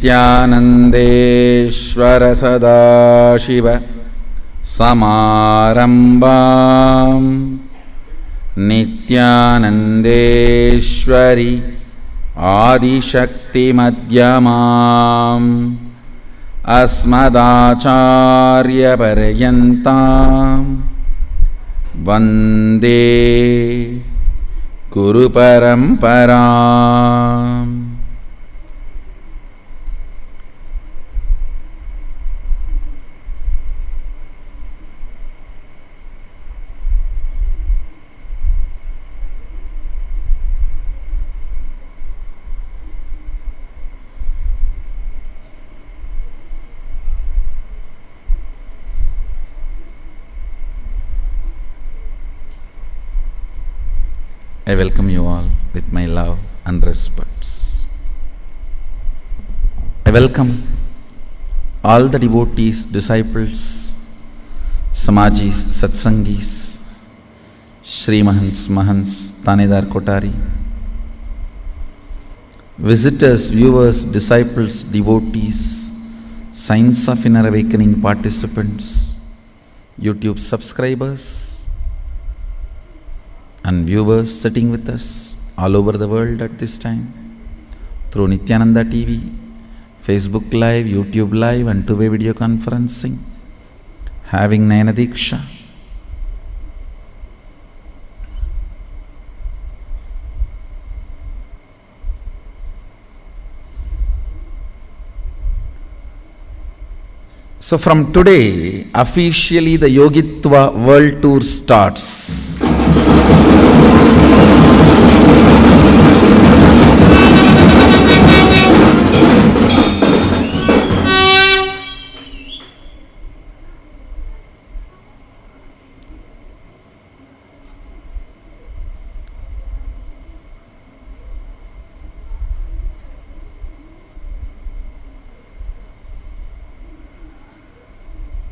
नित्यानन्देश्वर सदाशिव समारम्भाम् नित्यानन्देश्वरि आदिशक्तिमध्यमाम् अस्मदाचार्यपर्यन्ताम् वन्दे गुरुपरम्पराम्. I welcome you all with my love and respects. I welcome all the devotees, disciples, Samajis, Satsangis, Shri Mahants, Mahants, Tanedar Kotari, visitors, viewers, disciples, devotees, Science of Inner Awakening participants, YouTube subscribers, and viewers sitting with us all over the world at this time through Nityananda TV, Facebook Live, YouTube Live and two-way video conferencing, having Nayana Diksha. So from today, officially the Yogitva World Tour starts.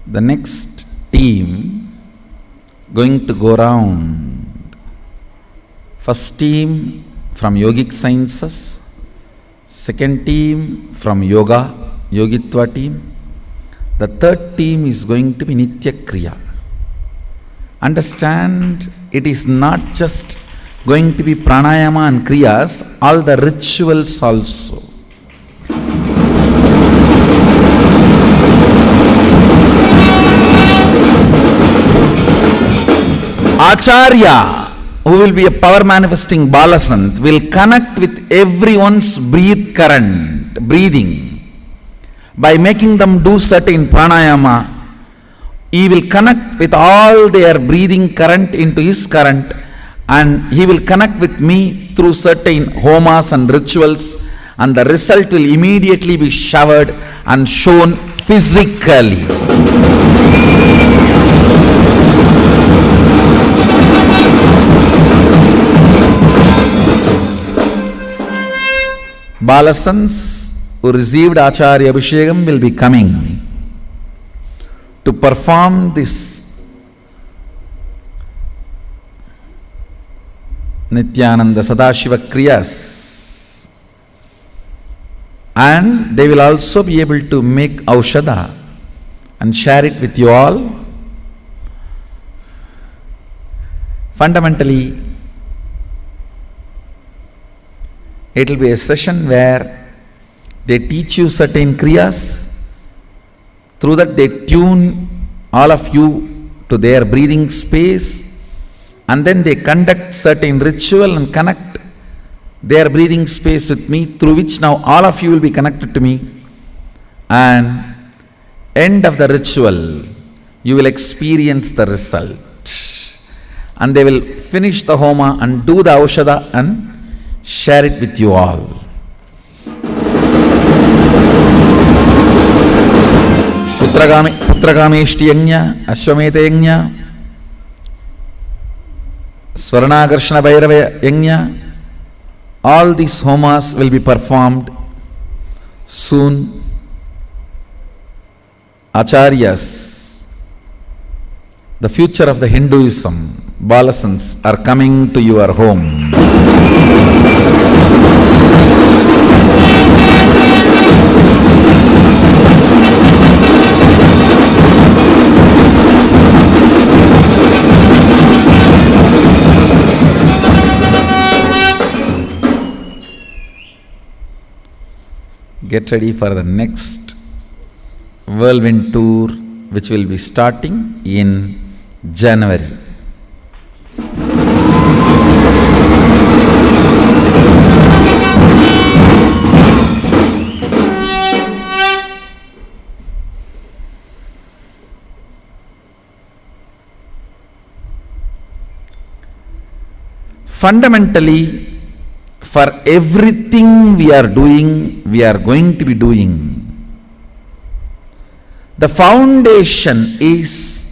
The next team going to go round. First team from Yogic Sciences, second team from Yoga, Yogitva team. The third team is going to be Nitya Kriya. Understand, it is not just going to be pranayama and kriyas, all the rituals also. Acharya, who will be a power manifesting Balasant, will connect with everyone's breathing. By making them do certain pranayama, he will connect with all their breathing current into his current, and he will connect with me through certain homas and rituals, and the result will immediately be showered and shown physically. Balasans who received Acharya Abhishekam will be coming to perform this Nityananda Sadashiva Kriyas, and they will also be able to make Aushadha and share it with you all. Fundamentally, it will be a session where they teach you certain kriyas. Through that they tune all of you to their breathing space, and then they conduct certain ritual and connect their breathing space with me, through which now all of you will be connected to me. And end of the ritual, you will experience the result. And they will finish the homa and do the aushadha and share it with you all. Putragameshti yajna, Ashwameta yajna, Swarnakarshana Bhairava yajna, all these homas will be performed soon. Acharyas, the future of the Hinduism, Balasans, are coming to your home. get ready for the next whirlwind tour, which will be starting in January. Fundamentally, for everything we are doing, we are going to be doing, the foundation is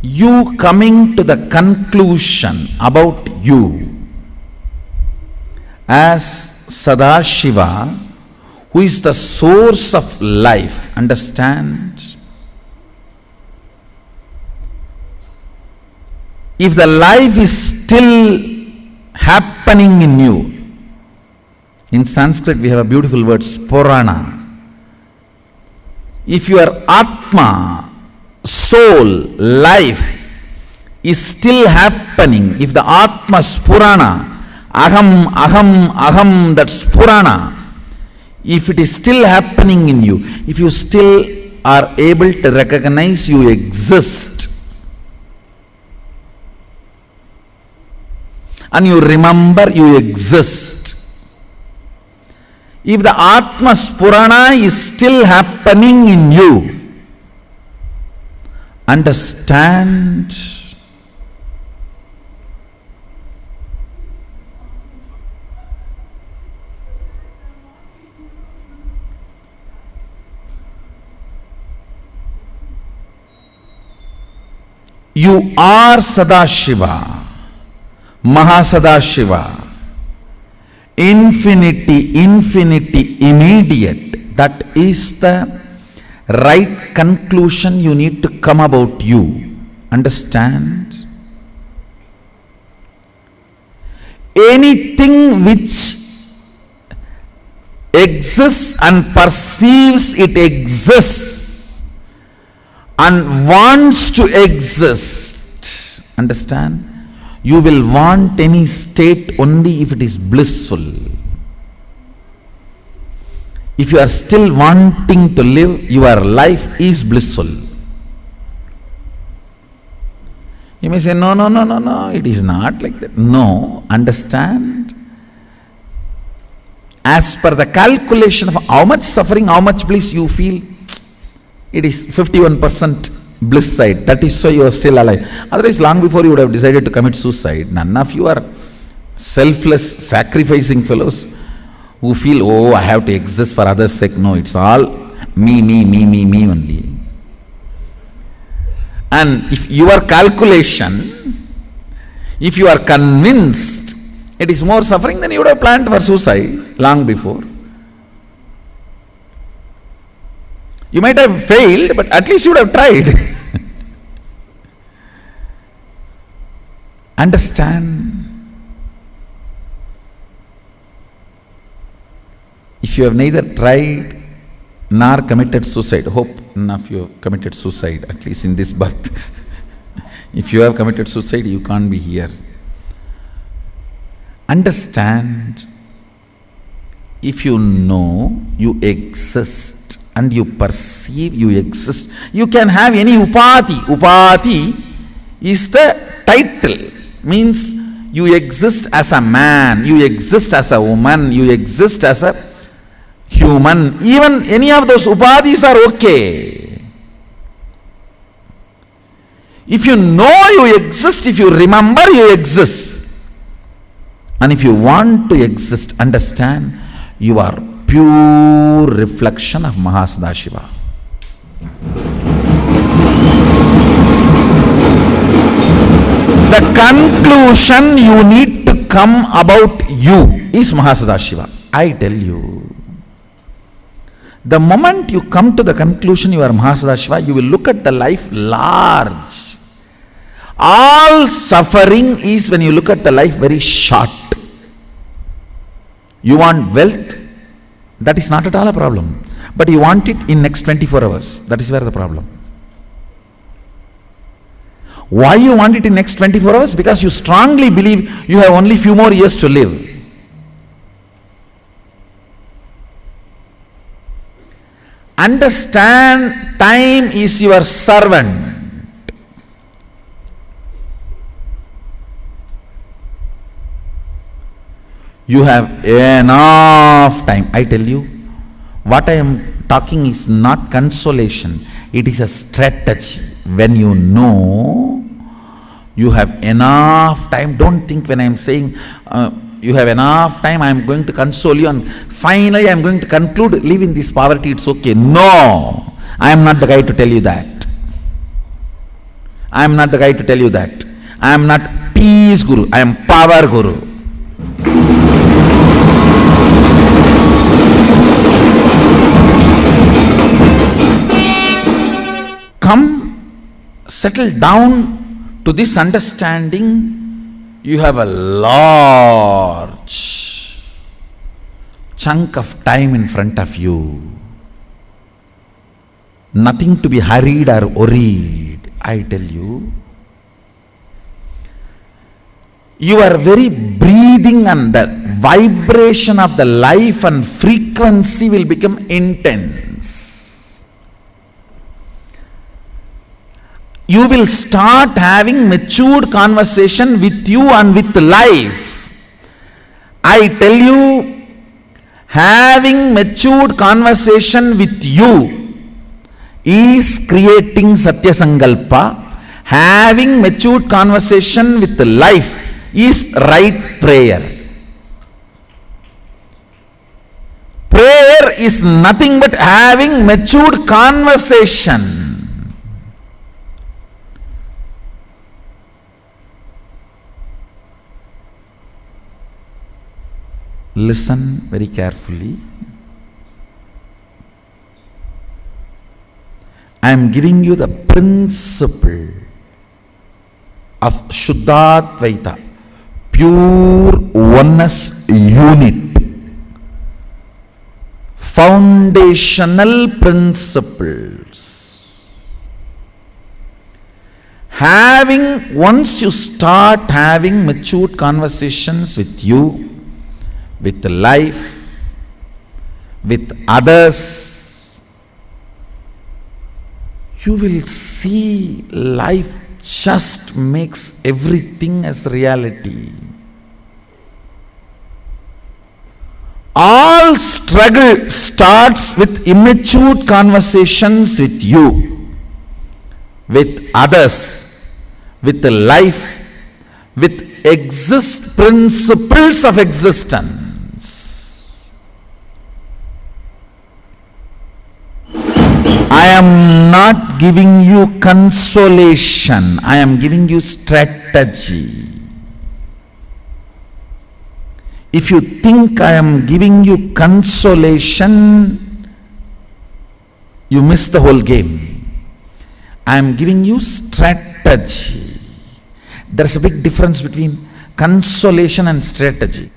you coming to the conclusion about you as Sadashiva, who is the source of life. Understand? If the life is still happening in you, in Sanskrit we have a beautiful word, sporana. If your Atma, soul, life is still happening, if the Atma Spurana, Aham, Aham, Aham, that Spurana, if it is still happening in you, if you still are able to recognize you exist, and you remember you exist, if the Atma Spurana is still happening in you, understand you are Sadashiva, Mahasadashiva, infinity, immediate. That is the right conclusion you need to come about you. Understand? Anything which exists and perceives it exists and wants to exist, understand? You will want any state only if it is blissful. If you are still wanting to live, your life is blissful. You may say, no, it is not like that. No, understand? As per the calculation of how much suffering, how much bliss you feel, it is 51% bliss side. That is why you are still alive. Otherwise, long before you would have decided to commit suicide. None of you are selfless, sacrificing fellows who feel, oh, I have to exist for others' sake. No, it's all me only. And if your calculation, if you are convinced it is more suffering, then you would have planned for suicide long before. You might have failed, but at least you would have tried. Understand? If you have neither tried nor committed suicide, hope none of you have committed suicide, at least in this birth. If you have committed suicide, you can't be here. Understand? If you know you exist and you perceive you exist, you can have any upati. Upati is the title, means you exist as a man, you exist as a woman, you exist as a human. Even any of those upadhis are okay. If you know you exist, if you remember you exist, and if you want to exist, understand, you are pure reflection of Mahasadashiva. The conclusion you need to come about you is Mahasadashiva. I tell you, the moment you come to the conclusion you are Mahasadashiva, you will look at the life large. All suffering is when you look at the life very short. You want wealth, that is not at all a problem. But you want it in next 24 hours. That is where the problem. Why you want it in next 24 hours? Because you strongly believe you have only few more years to live. Understand, time is your servant. You have enough time. I tell you, what I am talking is not consolation, it is a strategy. When you know you have enough time, don't think when I am saying you have enough time, I am going to console you and finally I am going to conclude, live in this poverty, it's okay. No, I am not the guy to tell you that. I am not the guy to tell you that. I am not peace guru, I am power guru. Come, settle down to this understanding. You have a large chunk of time in front of you. Nothing to be hurried or worried, I tell you. Your very breathing and the vibration of the life and frequency will become intense. You will start having matured conversation with you and with life. I tell you, having matured conversation with you is creating Satya Sankalpa. Having matured conversation with life is right prayer. Prayer is nothing but having matured conversation. Listen very carefully. I am giving you the principle of Shuddhadvaita, pure oneness unit, foundational principles. Once you start having matured conversations with you, with life, with others, you will see life just makes everything as reality. All struggle starts with immature conversations with you, with others, with life, with principles of existence. I am not giving you consolation, I am giving you strategy. If you think I am giving you consolation, you miss the whole game. I am giving you strategy. There is a big difference between consolation and strategy.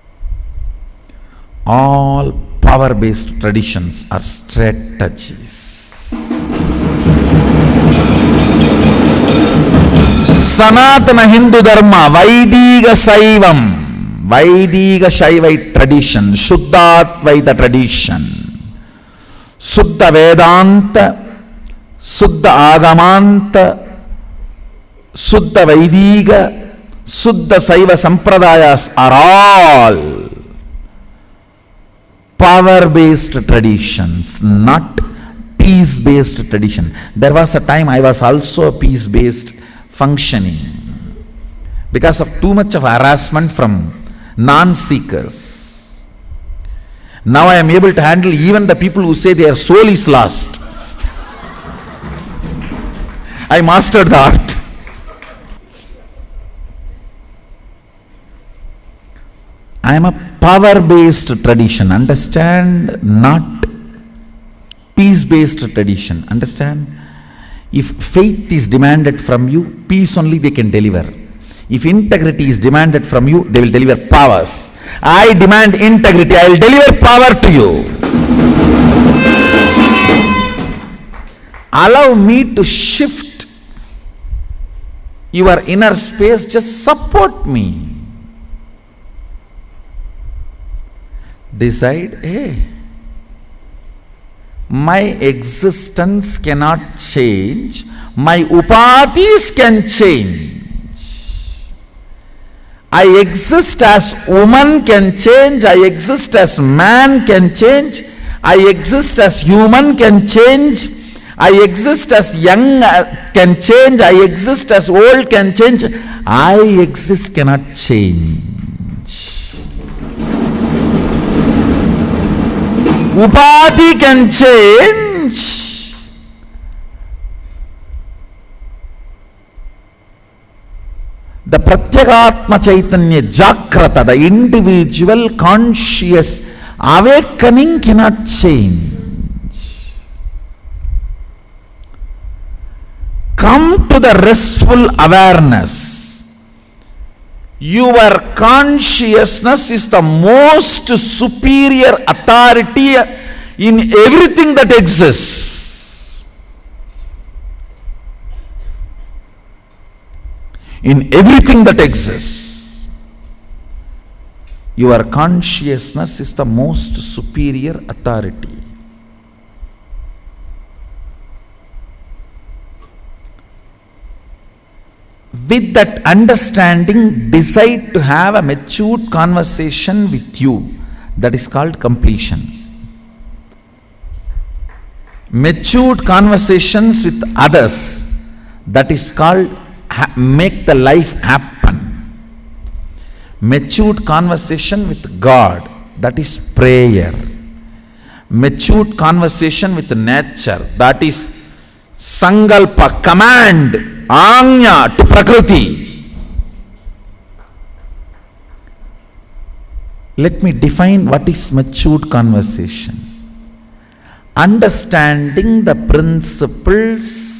All power-based traditions are strategies. Sanatana Hindu Dharma, Vaidiga Shaivite tradition, Shuddhadvaita tradition, Suddha Vedanta, Suddha Agamanta, Suddha Vaidiga, Suddha Saiva Sampradayas are all power-based traditions, not peace-based tradition. There was a time I was also a peace-based functioning because of too much of harassment from non-seekers. Now I am able to handle even the people who say their soul is lost. I mastered the art. I am a power-based tradition, understand, not peace-based tradition, understand. If faith is demanded from you, peace only they can deliver. If integrity is demanded from you, they will deliver powers. I demand integrity, I will deliver power to you. Allow me to shift your inner space, just support me. Decide, hey, My existence cannot change. My upadhis can change. I exist as woman can change. I exist as man can change. I exist as human can change. I exist as young can change. I exist as old can change. I exist cannot change. Upadhi can change. The Pratyagatma Chaitanya Jagrata, the individual conscious awakening cannot change. Come to the restful awareness. Your consciousness is the most superior authority in everything that exists. In everything that exists, your consciousness is the most superior authority. With that understanding, decide to have a matured conversation with you. That is called completion. Matured conversations with others, that is called make the life happen. Matured conversation with God, that is prayer. Matured conversation with nature, that is sangalpa, command, agnya to prakriti. Let me define what is matured conversation. Understanding the principles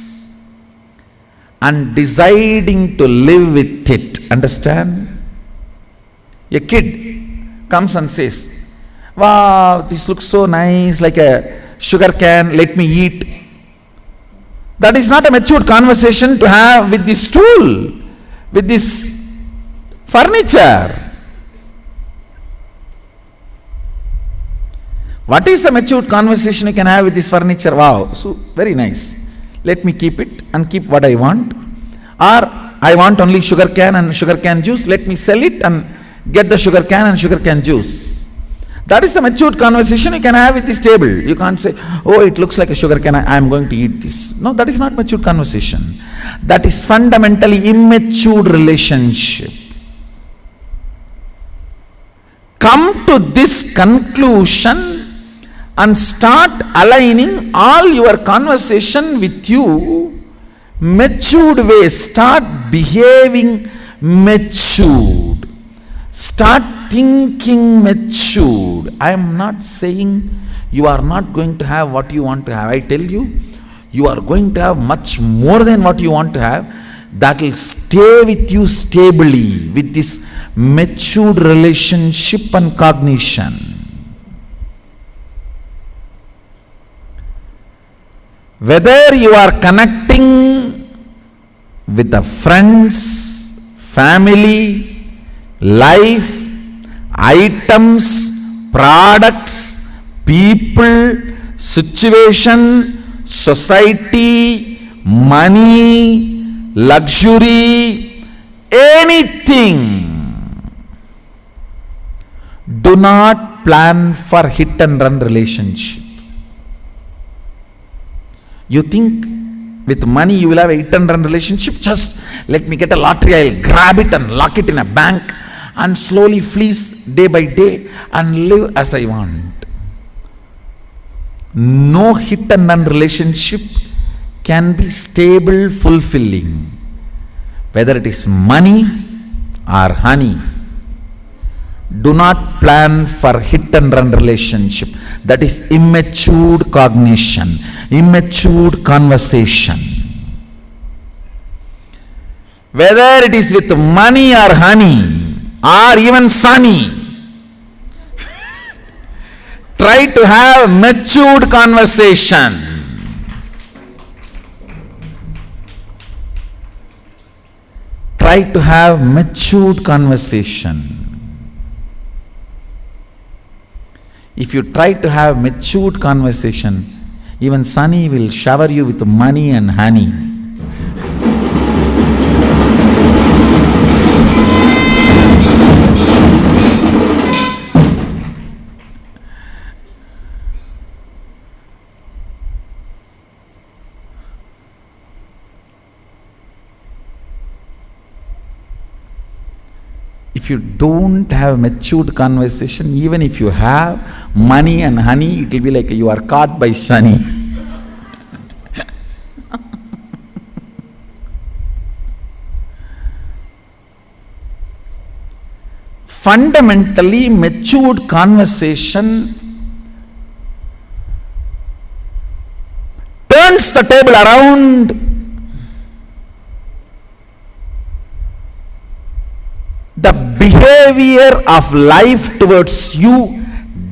and deciding to live with it. Understand? A kid comes and says, wow, this looks so nice, like a sugar can, let me eat. That is not a matured conversation to have with this stool, with this furniture. What is a matured conversation you can have with this furniture? Wow, so very nice. Let me keep it and keep what I want. Or I want only sugar can and sugar can juice. Let me sell it and get the sugar can and sugar can juice. That is the matured conversation you can have with this table. You can't say, oh, it looks like a sugar can, I am going to eat this. No, that is not matured conversation. That is fundamentally immature relationship. Come to this conclusion and start aligning all your conversation with you matured way. Start behaving matured. Start thinking matured. I am not saying you are not going to have what you want to have. I tell you, you are going to have much more than what you want to have. That will stay with you stably with this matured relationship and cognition. Whether you are connecting with the friends, family, life, items, products, people, situation, society, money, luxury, anything, do not plan for hit and run relationship. You think with money you will have a hit and run relationship? Just let me get a lottery, I will grab it and lock it in a bank and slowly fleece day by day and live as I want. No hit and run relationship can be stable, fulfilling. Whether it is money or honey. Do not plan for hit and run relationship. That is immature cognition, immature conversation. Whether it is with money or honey or even sunny, try to have matured conversation. Try to have matured conversation. If you try to have matured conversation, Even Sunny will shower you with money and honey. If you don't have matured conversation, even if you have money and honey, it will be like you are caught by Shani. Fundamentally, matured conversation turns the table around. The behavior of life towards you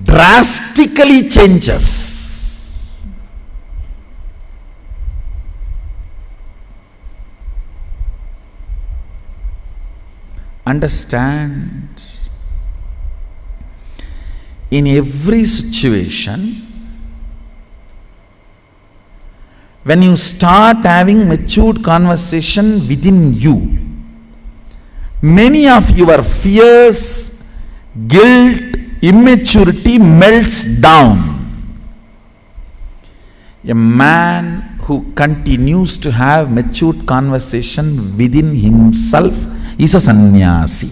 drastically changes. Understand, in every situation, when you start having matured conversation within you, many of your fears, guilt, immaturity melts down. A man who continues to have matured conversation within himself is a sannyasi.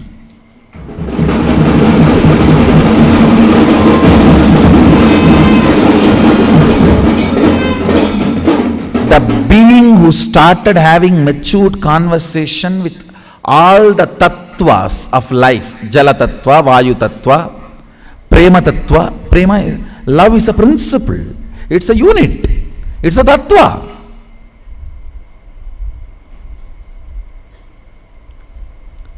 The being who started having matured conversation with all the tattvas of life, Jala tattva, Vayu tattva, Prema tattva. Prema, love is a principle, it's a unit, it's a tattva.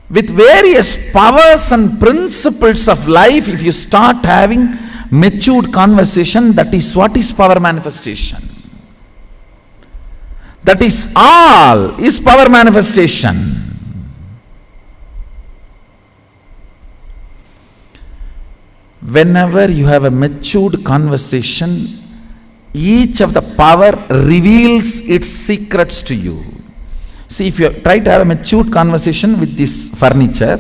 With various powers and principles of life, if you start having matured conversation, that is what is power manifestation. That is all is power manifestation. Whenever you have a matured conversation, each of the power reveals its secrets to you. See, if you try to have a matured conversation with this furniture,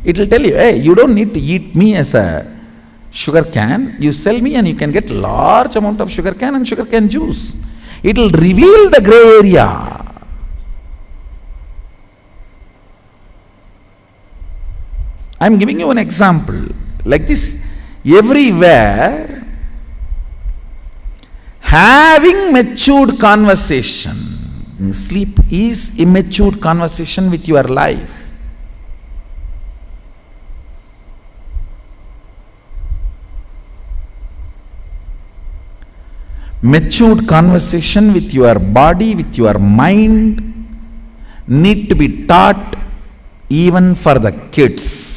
it will tell you, hey, you don't need to eat me as a sugar cane. You sell me and you can get large amount of sugar cane and sugar cane juice. It will reveal the gray area. I am giving you an example. Like this, everywhere, having matured conversation, sleep is immature conversation with your life. Matured conversation with your body, with your mind, need to be taught even for the kids.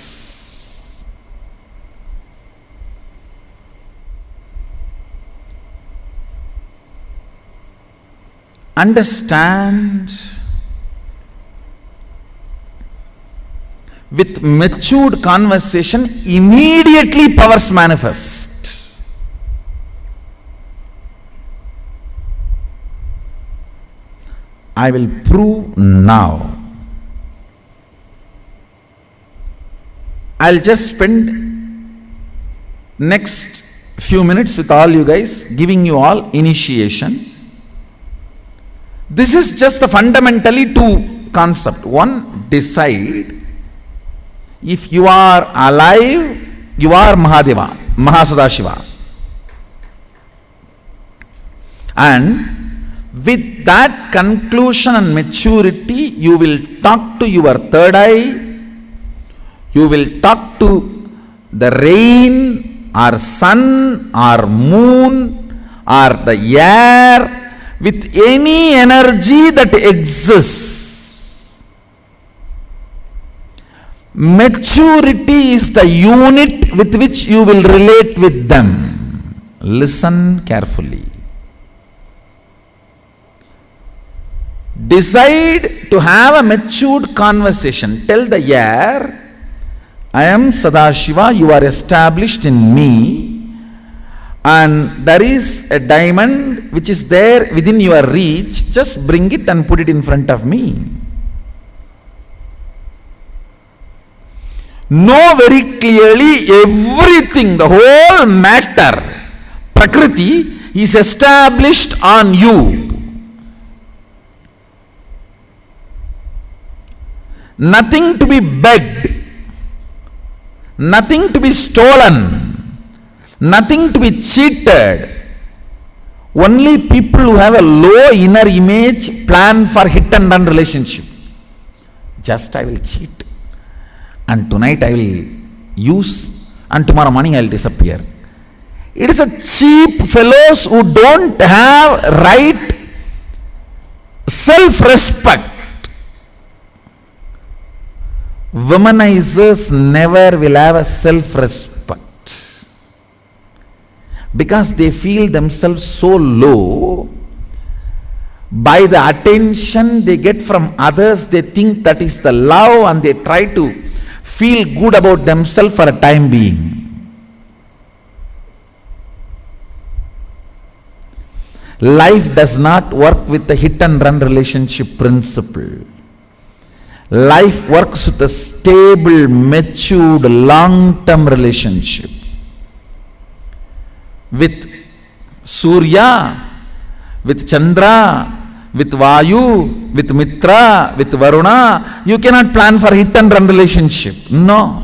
Understand, with matured conversation, immediately powers manifest. I will prove now. I'll just spend next few minutes with all you guys, giving you all initiation. This is just the fundamentally two concepts. One, decide. If you are alive, you are Mahadeva, Mahasadashiva. And with that conclusion and maturity, you will talk to your third eye. You will talk to the rain or sun or moon or the air, with any energy that exists. Maturity is the unit with which you will relate with them. Listen carefully. Decide to have a matured conversation. Tell the air, I am Sadashiva, you are established in me, and there is a diamond which is there within your reach, just bring it and put it in front of me. Know very clearly everything, the whole matter, Prakriti, is established on you. Nothing to be begged, nothing to be stolen, nothing to be cheated. Only people who have a low inner image plan for hit and run relationship. Just I will cheat, and tonight I will use, and tomorrow morning I will disappear. It is a cheap fellows who don't have right self-respect. Womanizers never will have a self-respect because they feel themselves so low. By the attention they get from others, they think that is the love, and they try to feel good about themselves for a time being. Life does not work with the hit and run relationship principle. Life works with a stable, matured, long-term relationship. With Surya, with Chandra, with Vayu, with Mitra, with Varuna, you cannot plan for hit and run relationship. No.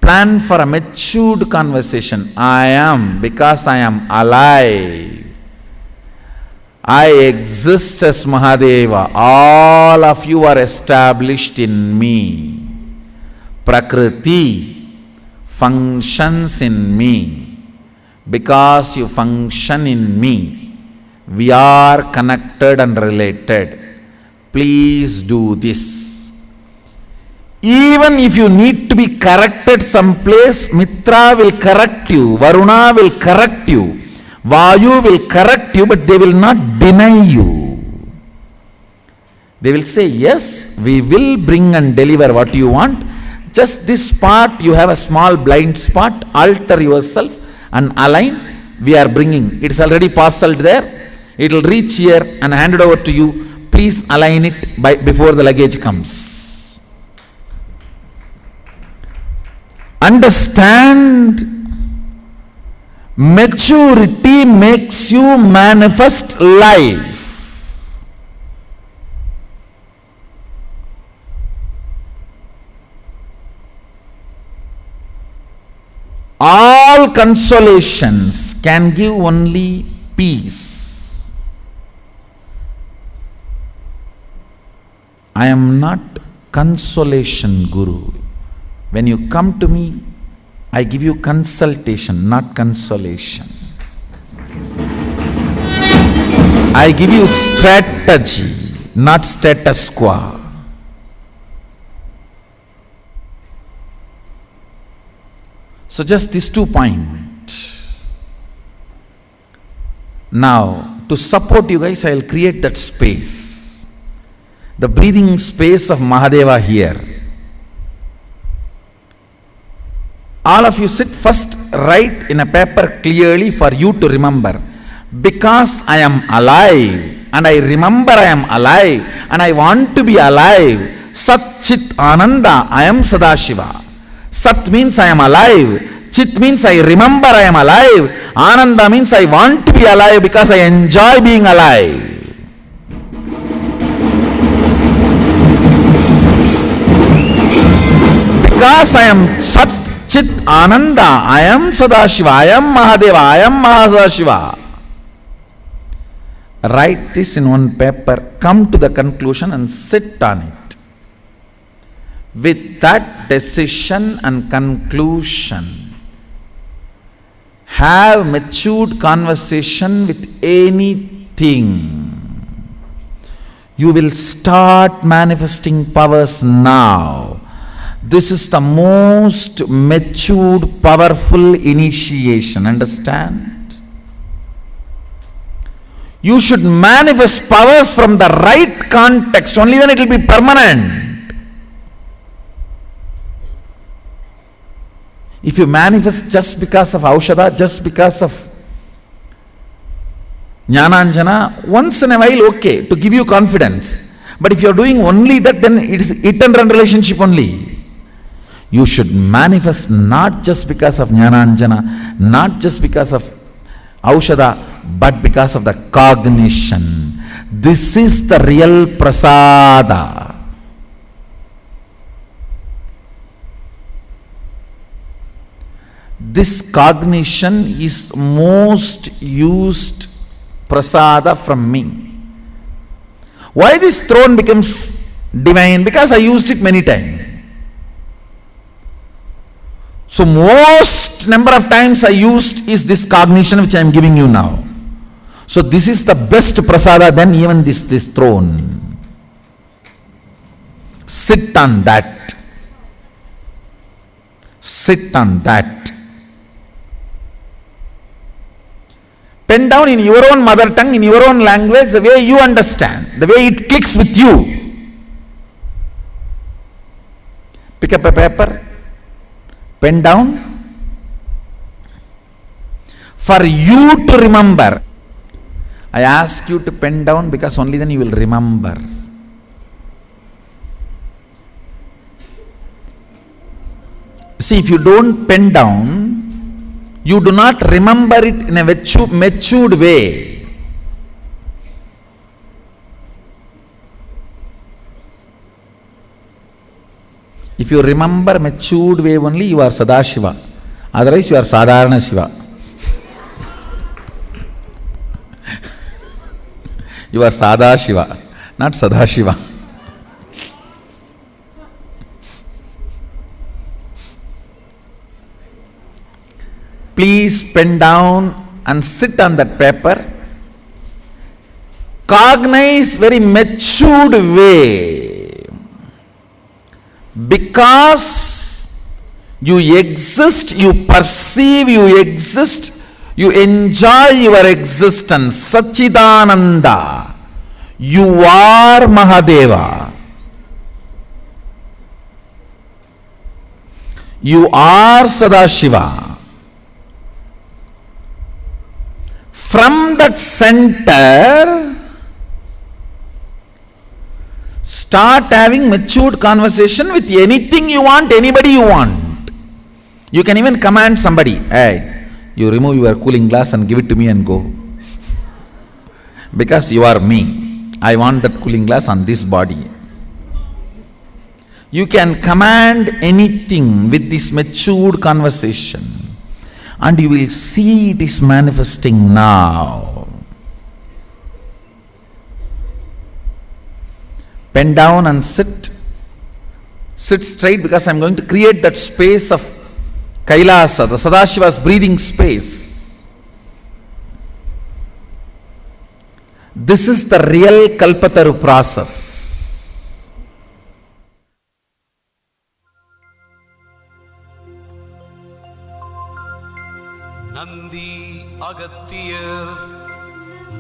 Plan for a matured conversation. I am because I am alive. I exist as Mahadeva. All of you are established in me. Prakriti functions in me. Because you function in me, we are connected and related. Please do this. Even if you need to be corrected someplace, Mitra will correct you, Varuna will correct you, Vayu will correct you, but they will not deny you. They will say, yes, we will bring and deliver what you want. Just this part, you have a small blind spot, alter yourself and align. We are bringing. It is already parceled there. It will reach here and handed over to you. Please align it before the luggage comes. Understand. Maturity makes you manifest life. All consolations can give only peace. I am not consolation guru. When you come to me, I give you consultation, not consolation. I give you strategy, not status quo. So just these 2 points. Now, to support you guys, I will create that space. The breathing space of Mahadeva here. All of you sit first, write in a paper clearly for you to remember. Because I am alive and I remember I am alive and I want to be alive. Sat Chit Ananda, I am Sadashiva. Sat means I am alive. Chit means I remember I am alive. Ananda means I want to be alive because I enjoy being alive. Because I am Sat Chit Ananda, I am Sadashiva, I am Mahadeva, I am Mahasadashiva. Write this in one paper, come to the conclusion and sit on it. With that decision and conclusion, have matured conversation with anything. You will start manifesting powers now. This is the most matured, powerful initiation. Understand? You should manifest powers from the right context. Only then it will be permanent. If you manifest just because of Aushadha, just because of Jnananjana, once in a while, okay, to give you confidence. But if you are doing only that, then it is it and run relationship only. You should manifest not just because of Jnananjana, not just because of Aushada, but because of the cognition. This is the real prasada. This cognition is most used prasada from me. Why this throne becomes divine? Because I used it many times. So most number of times I used is this cognition which I am giving you now. So this is the best prasada than even this throne. Sit on that. Sit on that. Pen down in your own mother tongue, in your own language, the way you understand, the way it clicks with you. Pick up a paper, pen down. For you to remember, I ask you to pen down because only then you will remember. See, if you don't pen down, you do not remember it in a matured way. If you remember matured way only, you are Sadashiva. Otherwise, you are Sadharana Shiva. You are Sadashiva, not Sadashiva. Please pen down and sit on that paper. Cognize very matured way. Because you exist, you perceive you exist, you enjoy your existence. Satchidananda. You are Mahadeva. You are Sadashiva. From that center, start having matured conversation with anything you want, anybody you want. You can even command somebody, hey, you remove your cooling glass and give it to me and go. Because you are me. I want that cooling glass on this body. You can command anything with this matured conversation. And you will see it is manifesting now. Pen down and sit. Sit straight because I am going to create that space of Kailasa, the Sadashiva's breathing space. This is the real Kalpataru process. Nandi Agathiyar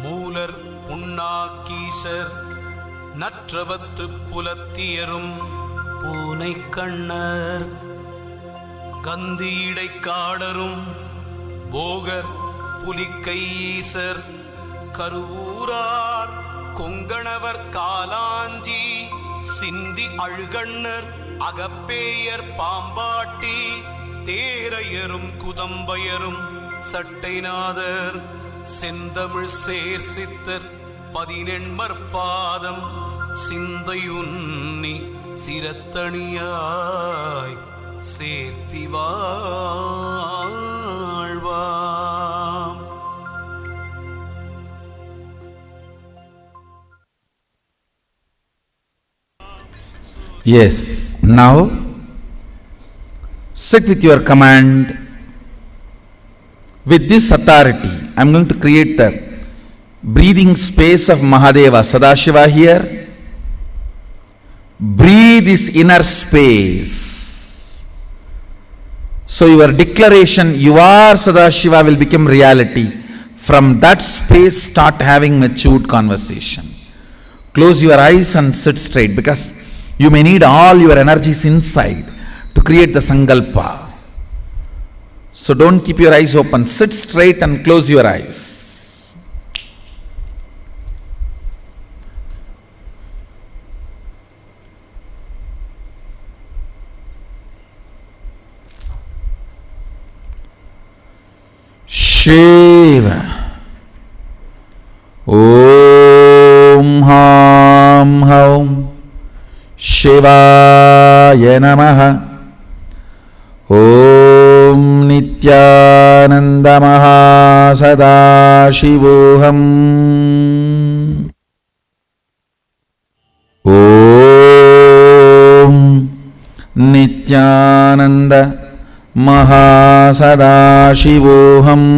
Moolar Punnakkeesar நற்றவத்து புலத்தியரும் Poonaikannar கந்தியிடை காடரும் Bogar புலிக்கை ஈசர் கருவூரார் கொங்கணவர் காலாஞ்சி சிந்தி அழுகண்ணர் அகப்பேயர் பாம்பாட்டி தேரையரும் குதம்பயரும் சட்டைநாதர் செந்தமிழ் சேர் சித்தர் பதினெண்மற்பாதம் சிந்தையுன்னி சிரத்தணியாய் சேர்த்தி வாழ்வாம். Yes, now sit with your command. With this authority, I am going to create the breathing space of Mahadeva, Sadashiva here. Breathe this inner space. So your declaration, you are Sadashiva, will become reality. From that space, start having matured conversation. Close your eyes and sit straight because you may need all your energies inside to create the Sankalpa. So don't keep your eyes open. Sit straight and close your eyes. Shiv. ॐ हां हौं शिवाय नमः। ॐ नित्यानन्दमहासदाशिवोऽहम्। ॐ नित्यानन्द महासदाशिवोऽहम्।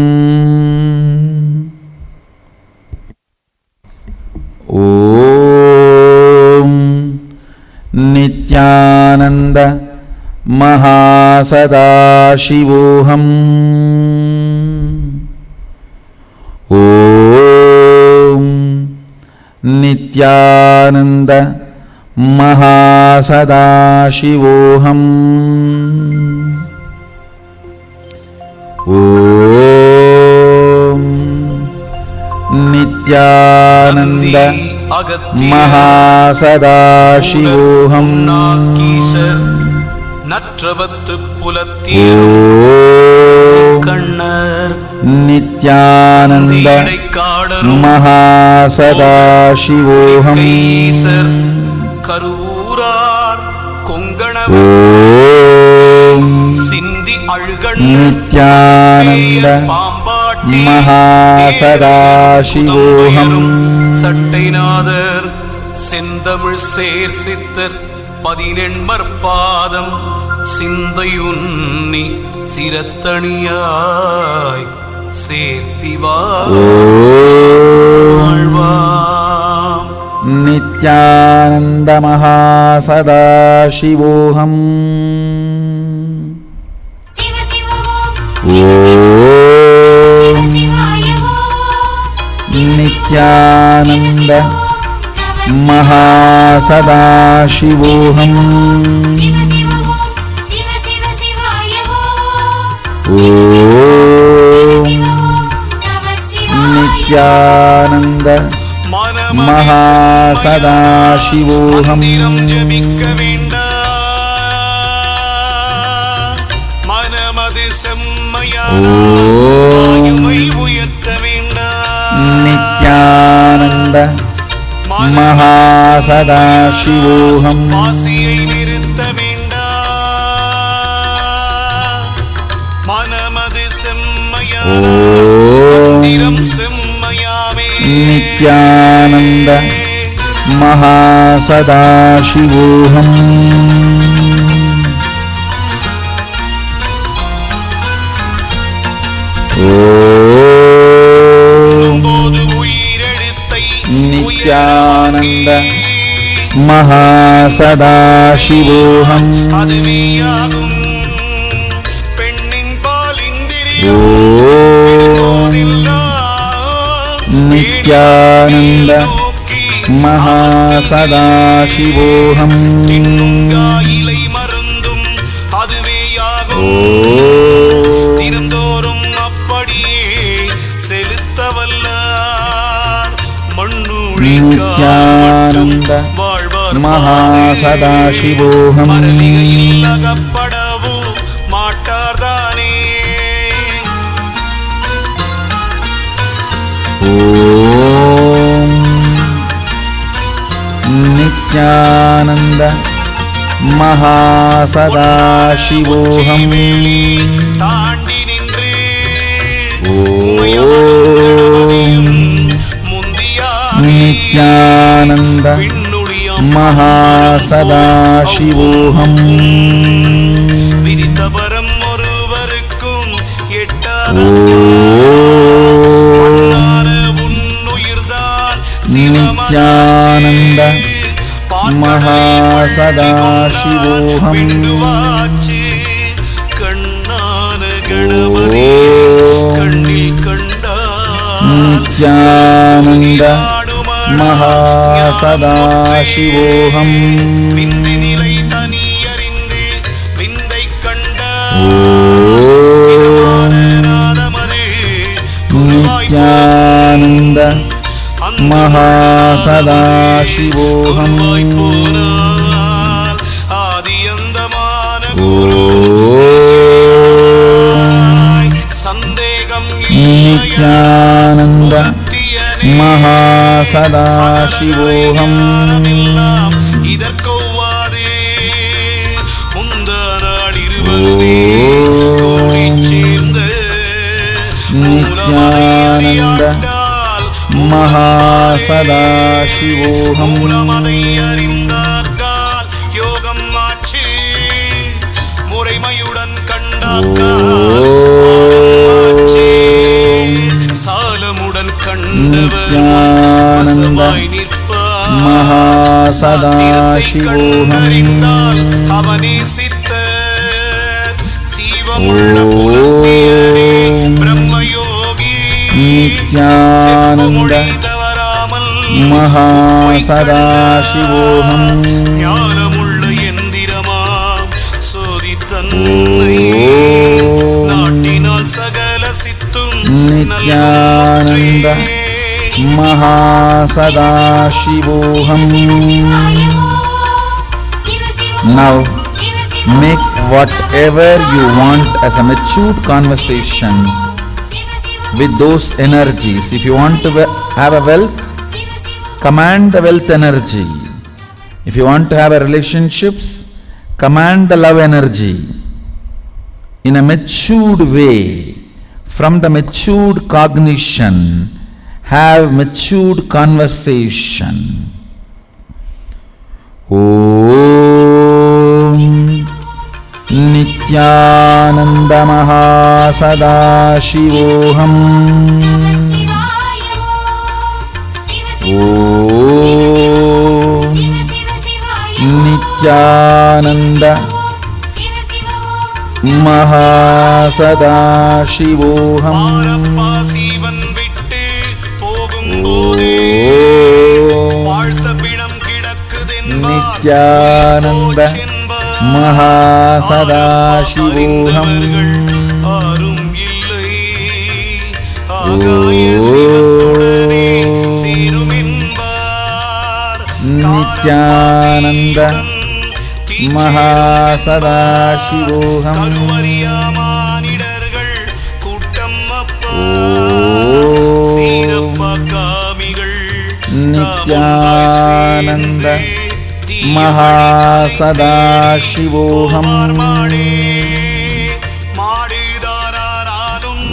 ॐ नित्यानन्द महासदाशिवोऽहम्। ॐ नित्यानन्द महासदाशिवोऽहम्। ॐ नित्यानन्द महासदाशिवोऽहम्। நற்றவத்து புலத்தீர் கண்ணர் நித்யானந்த மகாசதாசிவோஹம். கரூரார் கொங்கணவர் சிந்தி அழுகண்ணர் நித்யானந்த மகாசதாசிவோஹம். சட்டைநாதர் செந்தமிழ் சேர் சித்தர் 18 பாதம் சிந்தையுன்னி சிரத்தணியாய் சேர்த்திவாழ்வாம். நித்யானந்த மகாசதாசிவோஹம். நித்யானந்த மகாசதாசிவோஹம். நித்யானந்த மகாசதாசிவோஹம். ஜபிக்க வேண்டாம் மனமது செம்மையாயுமை உயர்த்த வேண்டாம். நித்யானந்த மகாசதாசிவோஹம். ஆசியை நிறுத்த வேண்டாம் மனமது செம்மையாம் செம்மையாமே. நித்யானந்த மகாசதாசிவோஹம். நித்யானந்த மகாசதாசிவோஹம். அதுவேயாகும் பெண்ணின் பால் நித்யானந்த மகாசதாசிவோஹம். இலை மருந்தும் அதுவேயாகும் தினந்தோறும் அப்படியே செலுத்தவல்லார் நித்யானந்த மகாசதாசிவோஹம். மரலிகையில் அகப்படவோ மாட்டார்தானே. ஓம் நித்யானந்த மகாசதாசிவோஹம். தாண்டி நின்று நித்யானந்த மகாசதாசிவோஹம். விரித்தபரம் ஒருவருக்கும் எட்டாத உன்னுயிர்தான் நித்யானந்த மகாசதாசிவோஹம். கண்ணான கணபதி கண்ணில் கண்டார் நித்யானந்த மகாசதாசிவோஹம். விந்தி நிலை தனியறிந்து விந்தை கண்டார் நித்யானந்த மகாசதாசிவோஹம். ஆதியந்தமான சந்தேகம் நித்யானந்த மகாசதாசிவோகம். இதற்கொவ்வாதே முந்த நாள் இருவருமே கூடிச் சேர்ந்த நித்யானந்த மகாசதாசிவோகம். மூலமதை அறிந்தாக்கால் யோகம் ஆச்சு முறைமையுடன் கண்டாக்கால் சாலமுடன் கண்டவர் வசமாய் நிற்பார். கண்டறிந்தால் அவனே சித்தர் சீவமுள்ள புலத்தியரே பிரம்மயோகி. நித்யானந்த தவறாமல் மகாசதாசிவோகம். ஞானமுள்ள எந்திரமாம் சோதித்தன்னை நாட்டினால் சகல சித்தும் Nityananda மகாசதாசிவோகம். Now make whatever you want as a matured conversation with those energies. If you want to have a wealth, command the wealth energy. If you want to have a relationships, command the love energy. In a matured way, from the matured cognition, have matured conversation. Om Nityananda Mahasadaशिवोहम्. Om Nityananda மகாசதாசிவோகம். சீவன் விட்டு போகும்போதே வாழ்த்த பிணம் கிடக்குதென்பார். நித்யானந்த மகாசதாசிவோகம். ஆரும் இல்லை ஆகாய சிவத்துடனே சேரும் என்பார். நித்யானந்த மகாசதாசிவோகம். கருவறியாமானிடர்கள் கூட்டம் அப்பா சீரப்பா காமிகள் நித்யானந்த மகாசதாசிவோகம். மாடே மாடுதாராலும்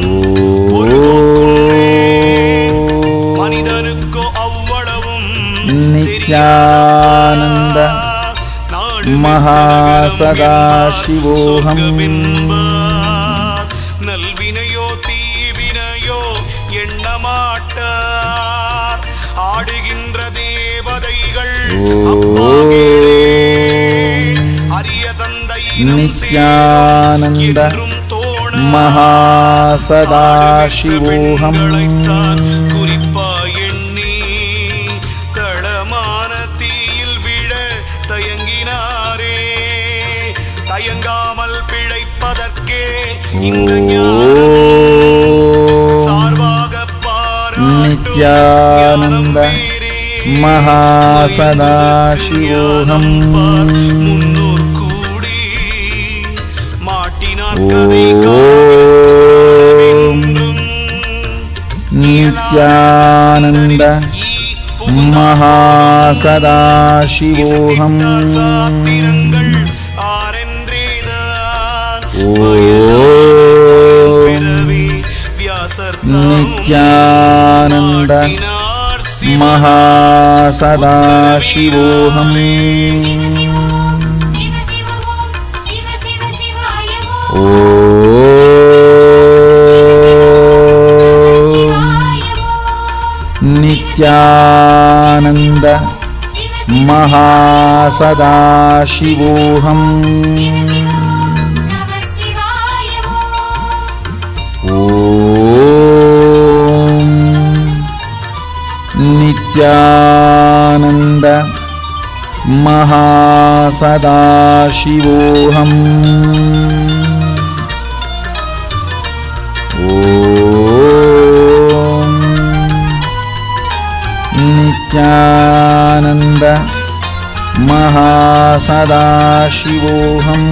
மனிதனுக்கோ அவ்வளவும் நித்யானந்த மகாசதாசிவோகம். நல்வினையோ தீவினையோ எண்ணமாட்டார் ஆடுகின்ற தேவதைகள் அரிய தந்தை நித்யானந்த மகாசதாசிவோகம். குறிப்பா எண்ணி தளமான தீயில் விழ தயங்கினாரே தயங்காமல் பிழைப்பதற்கே இந்த ஞானம் சார்பாக நித்யானந்த மகாசதாசிவோகம். முன்னோர் கூடி மாட்டினார் நித்யானந்த மகாசதாசிவோகம். சாத்திரங்கள் ஆரென்றேதான் நித்யானந்த மகாசதாசிவோகம். நித்யானந்த மகாசதாசிவோகம். ஓம் நித்யானந்த மகாசதாசிவோகம். ஓம் நித்யானந்த மகாசதாசிவோகம்.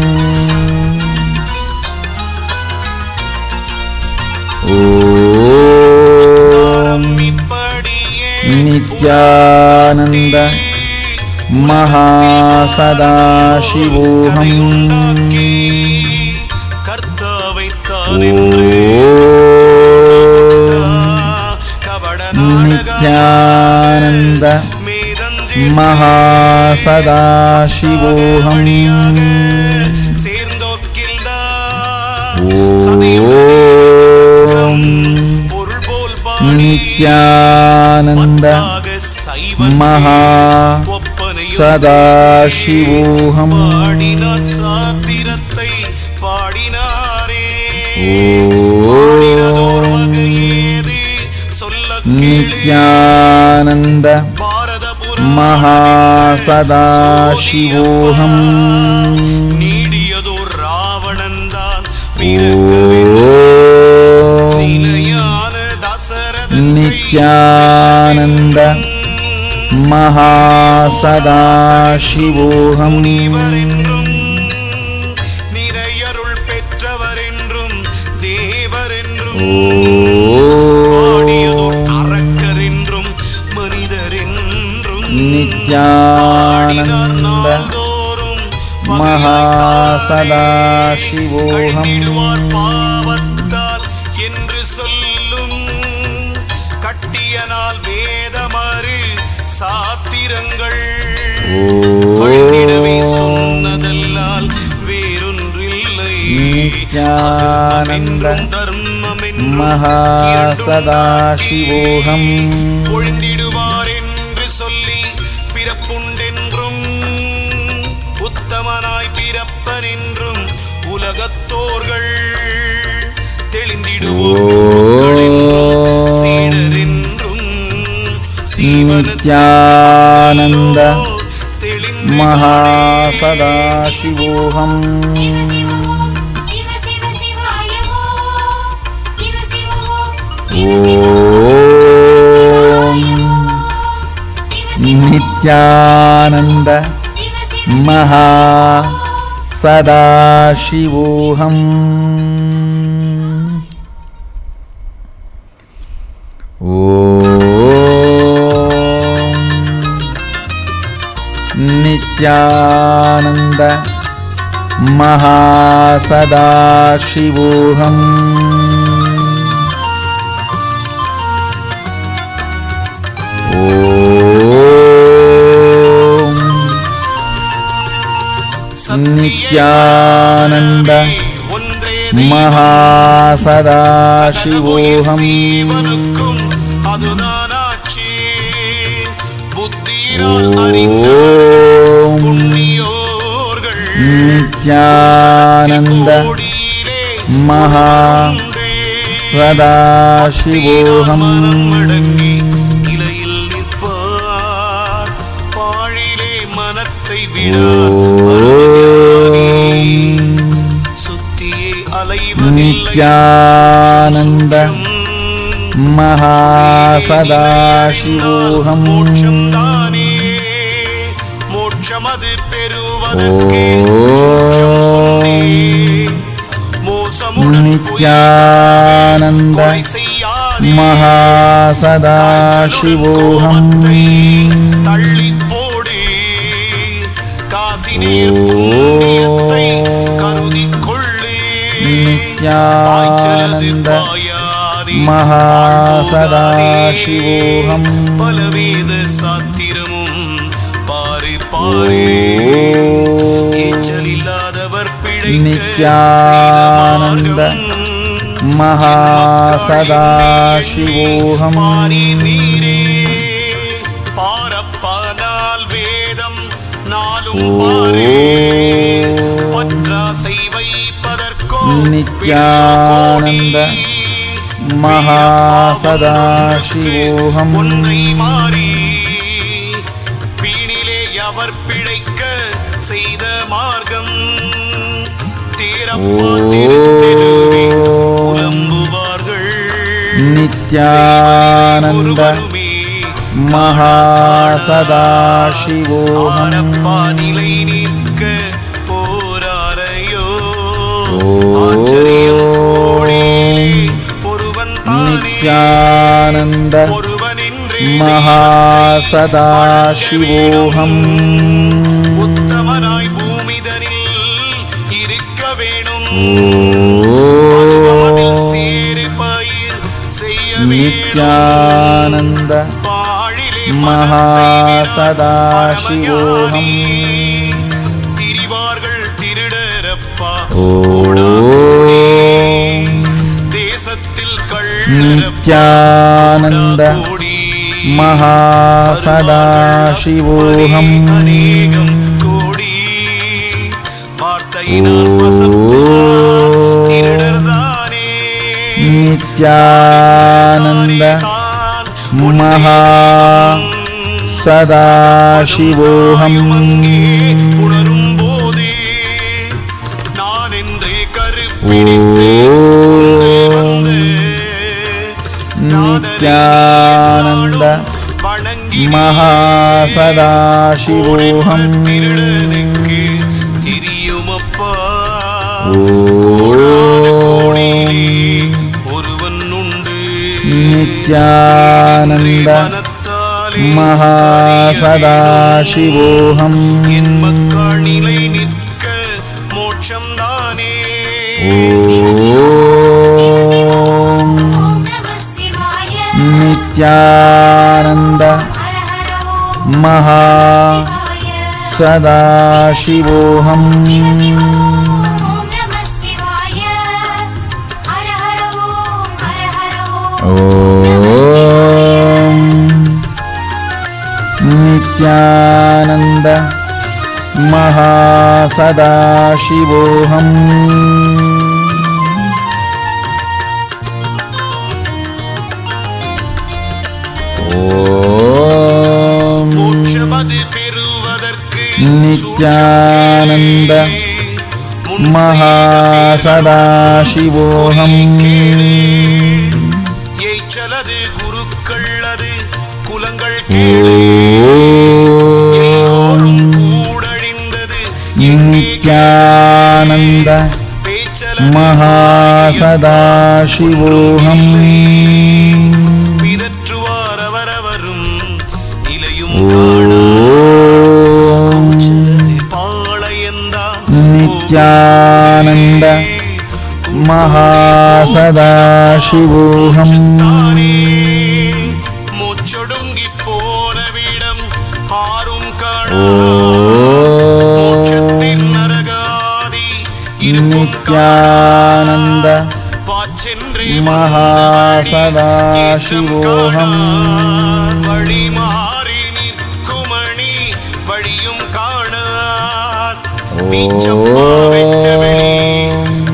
ஓம் மகாசதாசிவோஹம். கர்த்தாவை நித்யானந்த மகாசதாசிவோஹம். ஓம் நித்யானந்த மகாசதாசிவோஹம். சாத்திரத்தை பாடினாரே. நித்யானந்த மகாசதாசிவோஹம். நீடியதோர் ராவணன்தான் நித்யானந்த மகாசதாசிவோஹம். நிறையருள் பெற்றவர் என்றும் தேவர் என்றும் அரக்கர் என்றும் மனிதர் என்றும் நித்யானந்த மகாசதாசிவோஹம். பாவத்தால் என்று சொல்லும் கட்டியனால் வேதமறு சாத்திரங்கள் சொன்னதல்லால் வேறொன்றில்லை. நித்யானந்த தர்மம் மகாசதாசிவோஹம். ஒழிந்திடுவார் என்று சொல்லி பிறப்புண்டென்றும் உத்தமனாய் பிறப்பன் என்றும் உலகத்தோர்கள் தெளிந்திடுவோர் சீடர் என்றும் நித்யானந்த மகாசதாசிவோஹம். நித்யானந்த மகாசதாசிவோஹம். நித்யானந்த மகாசதாசிவோஹம். நித்யானந்த மகாசதாசிவோஹம். அதுதானாச்சே நித்யானந்த மகாசதாசிவோஹம். இலையில் நிற்பார் பாழிலே மனத்தை விட சுத்தியே அலைவதில்லை. நித்யானந்த மகாசதாசிவோஹம். மோட்சம்தானே மோட்சமது பெறுவதற்கே நித்யானந்த மகாசதாசிவோஹம். தள்ளி போடு காசி நீர் புண்ணியத்தை கருதி கொள்ளு. நித்யானந்த மகாசதாசிவோஹம். பலவேத சாத்திரமும் பாரு பாரு ஏச்சலில்லாதவர் பிழைக்க நித்யானந்த மகாசதாசிவோஹம். நீரே பாரப்பானால் வேதம் நாளும் பாரு பற்றாசை வைப்பதற்கோ நித்யானந்த மகாசதாசிவோஹம். ஒன்றை மாறி வீணிலே அவர் பிழைக்க செய்த மார்க்கம் தேரப்பா திருத்தெருவே புலம்புவார்கள். நித்யானந்த மகாசதாசிவோஹம். நிலை நிற்க போராரையோ ஆச்சரியம் ஒருவன் நித்யானந்த மகாசதாசிவோகம். உத்தமனாய் பூமிதனில் இருக்க வேணும். சேரு பயிர் செய்ய நித்யானந்த மகாசதாசிவோகம். திரிவார்கள் திருடரப்பா தேசத்தில் நித்யானந்த மகாசதாசிவோகம். அநேகம் கோடி வார்த்தையினால் திருடர்தானே. நித்யானந்த மகாசதாசிவோகம். உணரும் போதே நான் என்றே கருப்பிடித்து நித்யானந்த மகாசதாசிவோகம். திருடனுக்கு தெரியுமப்பா ஒருவன் உண்டு. நித்யானந்த மகாசதாசிவோகம். என் மக்கள் நிலை நிற்க மோட்சம் தானே. நித்யானந்த மகாசதாசிவோகம். நித்யானந்த மகாசதாசிவோகம். மோட்சமது பெறுவதற்கு நித்யானந்த மகாசதாசிவோகம். ஏச்சலது குருக்கள் அது குலங்கள் கேளு. எல்லோரும் கூடழிந்தது நித்யானந்த மகாசதாசிவோகம். பிதற்றுவார் அவரவரும் நிலையும் பாளையந்தான். நித்யானந்த மகாசதாசிவோகம். மூச்சொடுங்கி போனவிடம் ஆறும் காணோட்சத்தின் நரகாதி நித்யானந்த பாச்சென்றே மகாசதாசிவோகம். வழி மாறி நிற்குமணி வழியும் காணார்.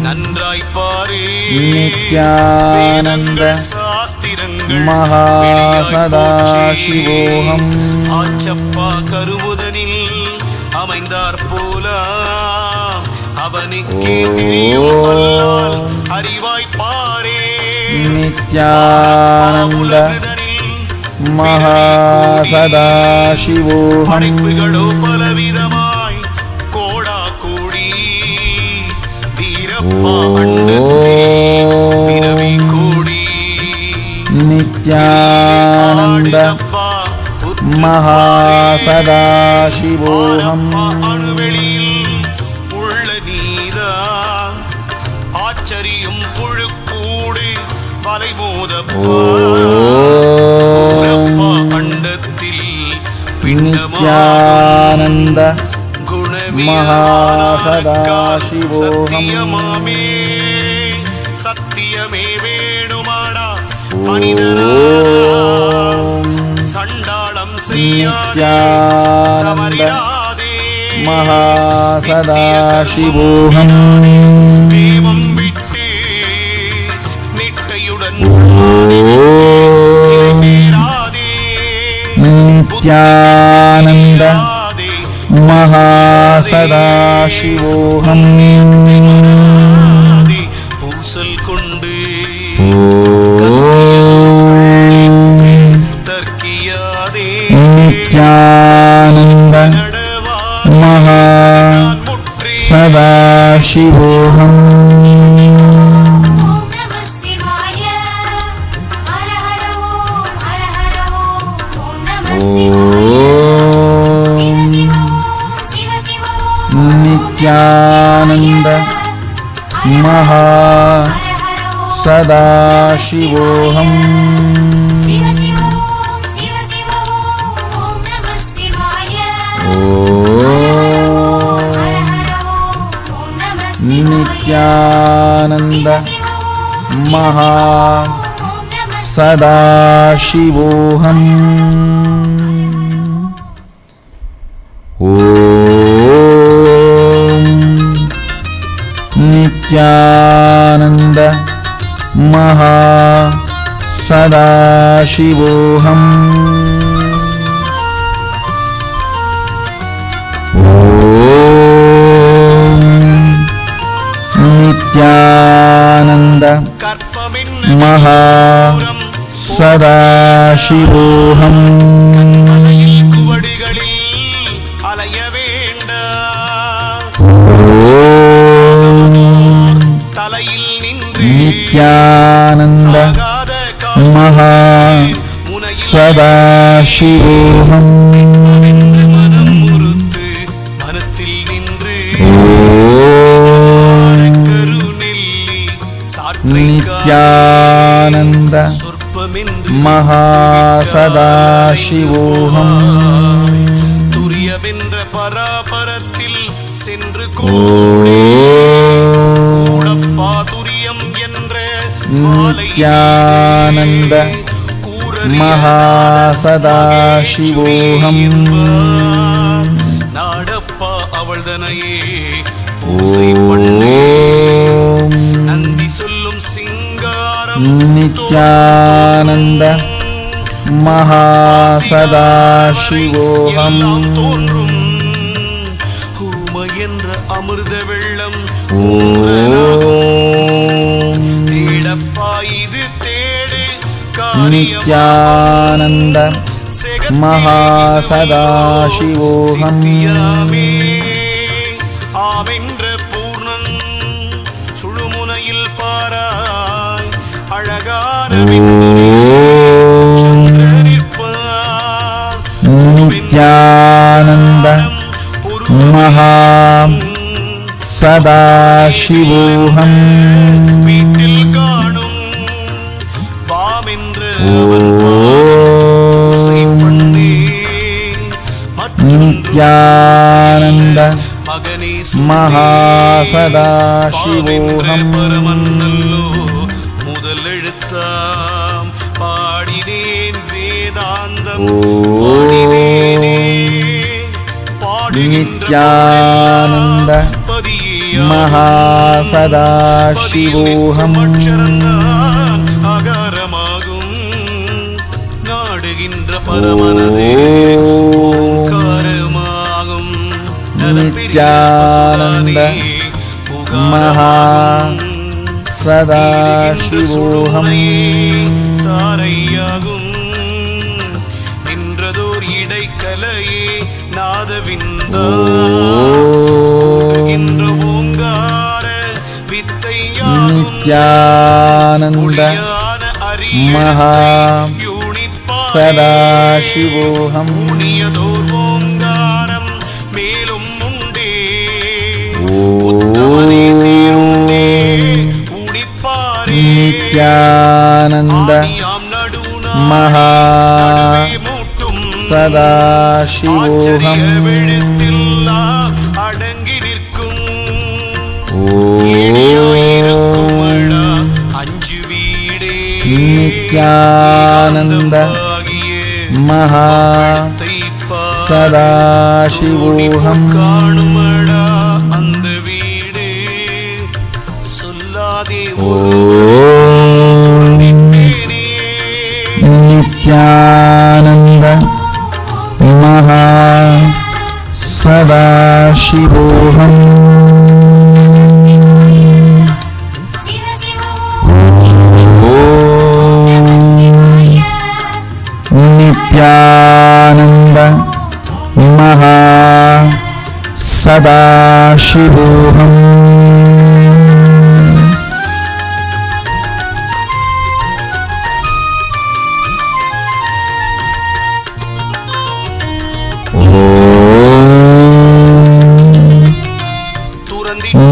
நன்றாய் பாரே நித்யானந்த சாஸ்திரங்கள் மகாசதாசிவோகம். ஆச்சப்பா கருவுதனில் அமைந்தார் போல அவனுக்கே தெரியும் அல்லால் அறிவாய் பாரே. நித்யானந்த மகாசதாசிவோகம். படைப்புகளோ பலவிதமாய் கோடா கோடி வீரப்பா அண்டத்தில் பிறவி கோடி. நித்யானந்த மகாசதாசிவோகம். அணுவெளியில் உள்ள நீதா ஆச்சரியும் புழுக்கூடு வலைமோதப்பா அண்டத்தில் நித்யானந்த மகாசதாசிவோகம். சத்தியமாமே சத்தியமே வேணுமாடா மனிதனா சண்டாளம் நித்யானந்த மகாசதாசிவோகம். தேவம் விட்டு நிட்டையுடன் நித்யானந்த மகாசதாசிவோகம். பூசல் கொண்டு தர்க்கியாதே நித்யானந்த மகாசதாசிவோகம். महा सदाशिवोऽहम्। नित्यानंद महा सदाशिवोऽहम्। नित्यानंद महा सदाशिवोऽहम्। नित्यानंद महा सदाशिवोऽहम्। नित्यानंद महा सदाशिवोऽहम्। नित्यानंद महा सदाशिवोऽहम्। துரியவென்ற பராபரத்தில் சென்று கூடப்பா துரியம் என்ற नित्यानंद महा सदाशिवोऽहम्। நாடப்பா அவள்தனையே பூசை பண்ணே நந்தி சொல்லும் சிங்காரம் नित्यानंद महा सदाशिवोऽहम्। தோன்றும் ஊமை என்ற அமிர்த வெள்ளம் தேடப்பா இது தேடு नित्यानंद महा सदाशिवोऽहम्। ஆமென்ற பூர்ணன் சுழுமுனையில் பாராய் அழகான नित्यानंद महा सदाशिवोऽहम्। வீட்டில் காணும் பாமென்று नित्यानंद மகனே महा सदाशिवोऽहम्। பரமன்னல்லோ முதல் எழுத்தாம் பாடினேன் வேதாந்தம் नित्यानंद महा सदाशिवोऽहम्। அகாரமாகும் நாடுகின்ற பரமனதே ஓங்காரமாகும் नित्यानंद महा सदाशिवोऽहम्। தாரையாகும் நின்றதோர் இடைக்கலையே நாதவிந்தாகின்ற ஓங்கார வித்தையாகும் नित्यानंद महा सदाशिवोऽहम्। ஊனியதோர் ஓங்காரம் மேலும் உண்டே உத்தமனே சீருண்டே ஊனிப்பாரே नित्यानंद महा सदाशिवोऽहम्। அடங்கி நிற்கும் அஞ்சு வீடே नित्यानंद महा सदाशिवोऽहम्। காணுமடா அந்த வீடே சொல்லாதே नित्यानंद महा सदाशिवोऽहम्। नित्यानंद महा सदाशिवोऽहम्।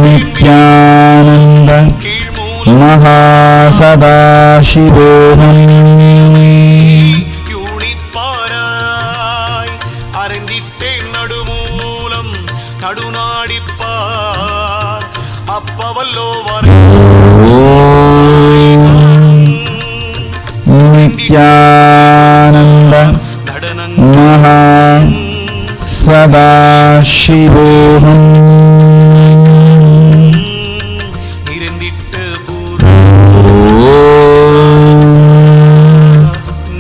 नित्यानंद महासदाशिवोऽहम् யூனிப்பாராய் அறிந்திட்டேன் நடுமூலம் நடுநாடிப்பார் அப்பவல்லோ வரை நித்யானந்த மகா சதாசிவோஹம் இருந்திட்டு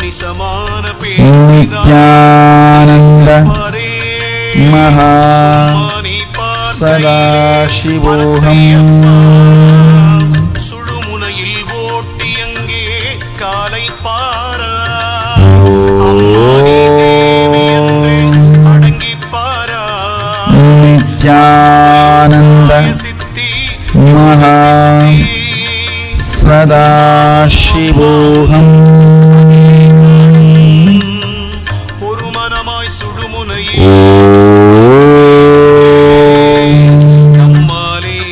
நிசமான நித்யானந்த மகா சதாசிவோஹம் சுழுமுனையில் ஓட்டி அங்கே காலை பாரா அடங்கி பாரா நித்யானந்த சித்தி மகா சதாசிவோஹம் ஒரு மனமாய் சுழுமுனையில்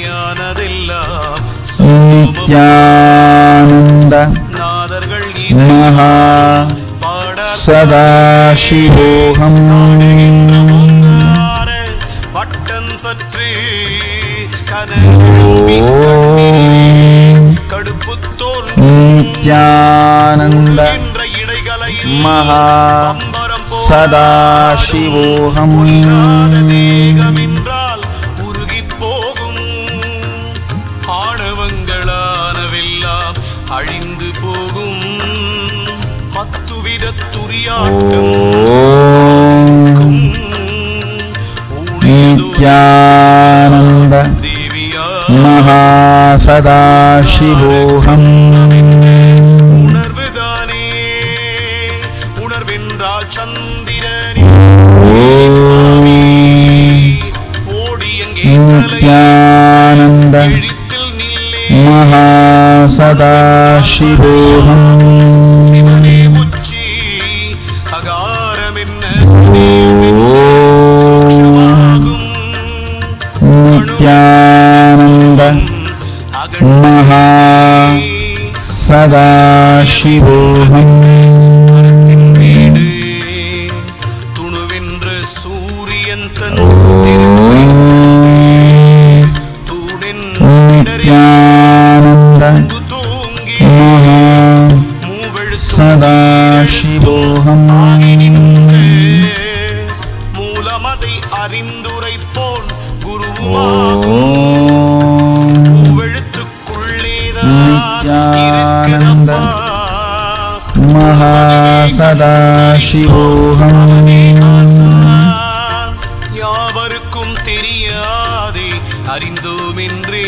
நம்மாலேயானதெல்லாம் நித்யானந்த நாதர்கள் மகா சதாசிவோஹம் பட்டன் சற்று கதம்பி கடுப்பு நித்யானந்த இடைகளையில் மகா சதாசிவோஹம் தேகமென்றால் உருகி போகும் ஆணவங்களானவெல்லாம் அழிந்து போகும் பத்துவித துரியாட்டம் நித்யானந்த மகா சதாசிவோஹம் உணர்வுதானே உணர்வென்றால் சந்திரனின் ஓடி எங்கே நித்யானந்த எழுத்தில் நில்லே மகா சதாசிவோஹம் சிவனே உச்சி அகாரம் என்ன சூக்ஷ்மமாகும் நித்யானந்த மகா சதாசிவோஹம் வீடு துணுவென்ற சூரியன் தன் தூணின் நித்யானந்த தூங்கி மகா சதாசிவோஹம் மூலமதை அறிந்துரைப்போன் குருவுமாகும் நித்யானந்த மகா சதாசிவோஹம் யாவருக்கும் தெரியாதே அறிந்தோமென்றே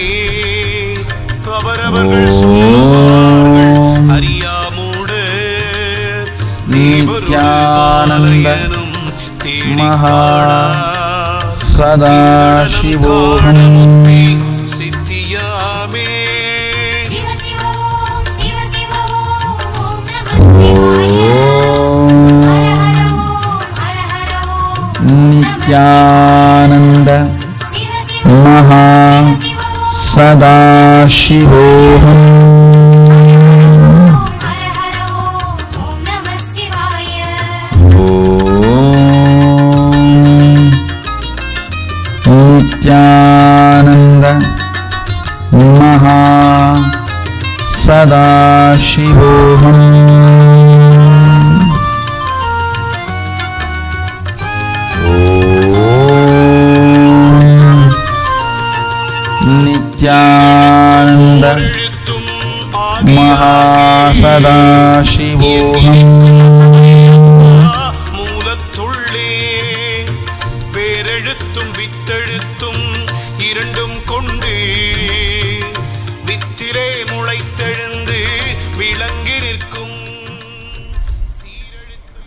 அவரவர்கள் சொல்லுவார்கள் அறியாமூட நித்யானந்த மகா சதாசிவோஹம் சித்தியாமே நித்யானந்த மகா சதாசிவோஹம் நித்யானந்த மகா சதாசிவோஹம் நித்யானந்த மகா சதாசிவோஹம் மூலத்துள்ளே வேரெழுத்தும் வித்தெழுத்தும் இரண்டும் கொண்டு வித்திலே முளைத்தெழுந்து விளங்கி நிற்கும் சீரெழுத்து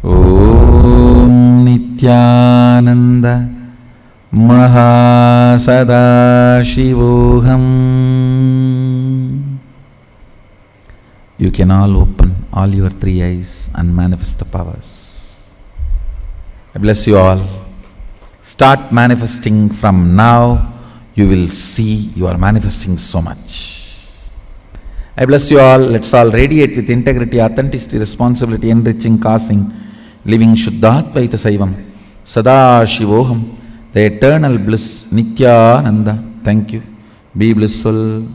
ஓம் நித்யானந்த மகா சதாசிவோஹம். You can all open all your three eyes and manifest the powers. I bless you all. Start manifesting from now. You will see you are manifesting so much. I bless you all. Let's all radiate with integrity, authenticity, responsibility, enriching, causing, living Shuddhatvaita Saivam. Sada Shivoham. The eternal bliss, Nityananda. Thank you. Be blissful.